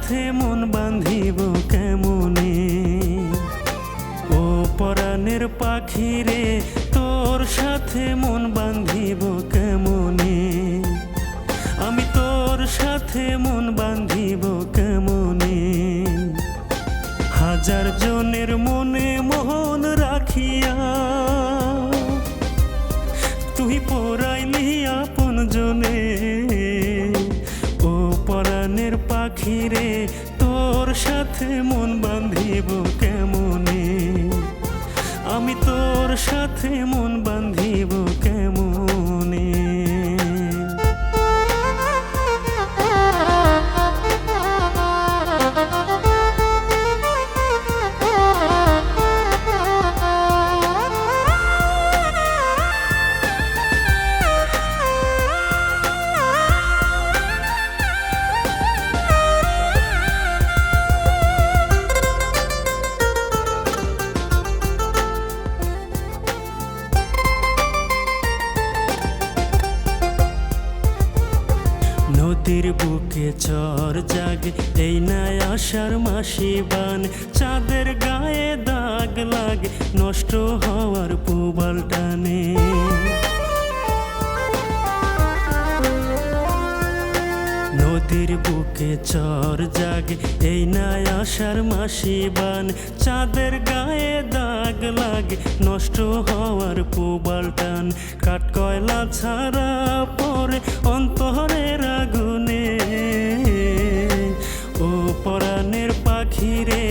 সাথে মন বাঁধিব কেমনে। ও পরাণের পাখি রে, তোর সাথে মন বাঁধিব কেমনে। আমি তোর সাথে মন বাঁধিব কেমনে। হাজার জনের মনে মোহন রাখিয়া তুই পরাইলি আপন জনে। ও পরাণের পাখি রে, তোর সাথে মন বাঁধিব কেমনে। আমি তোর সাথে মন বাঁধিব কেমনে। নদীর বুকে চর জাগে এই নাই আষাঢ় মাসি বান। চাঁদের গায়ে দাগ লাগে নষ্ট হওয়ার পুবাল টানে। নদীর বুকে চর জাগে এই নাই আষাঢ় মাসি বান। চাঁদের গায়ে দাগ লাগে নষ্ট হওয়ার পুবাল টান। কাঠ কয়লা ছাড়া পরে অন্তরের আগুনে। ও পরাণের পাখি রে,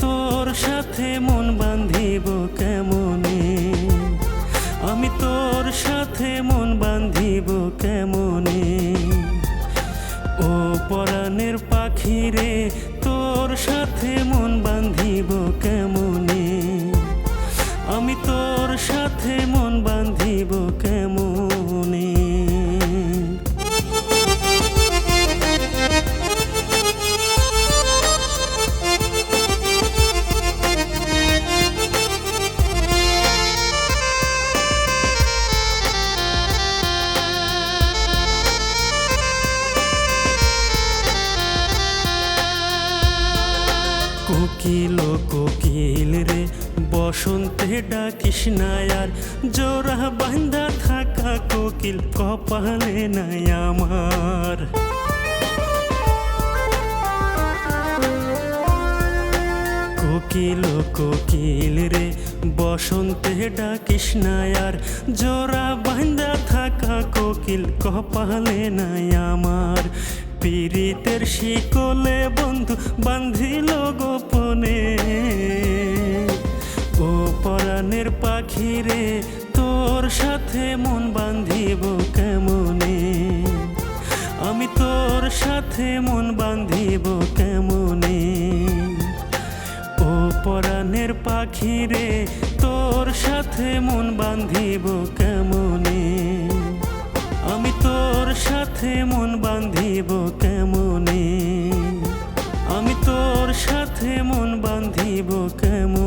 তোর সাথে মন বাঁধিব কেমনে। আমি তোর সাথে মন বাঁধিব কেমনে। ও পরাণের পাখি রে, তোর সাথে মন বাঁধিব কেমনে। আমি তোর সাথে মন বাঁধিব কেমনে। কোকিল ও কোকিল রে, বসন্তে ডাকিস না আর। জোড়া বাঁধা থাকা কোকিল কপালে নাই আমার। কোকিল ও কোকিল রে, বসন্তে ডাকিস না আর। জোড়া বাঁধা থাকা কোকিল কপালে নাই আমার। পীড়িতের শিকলে বন্ধু বাঁধিল গোপনে। ও পরাণের পাখি রে, তোর সাথে মন বাঁধিব কেমনে। আমি তোর সাথে মন বাঁধিব কেমনে। ও পরাণের পাখি রে, তোর সাথে মন বাঁধিব কেমনে। আমি তোর সাথে মন বাঁধিব কেমনে। আমি তোর সাথে মন বাঁধিব কেমনে।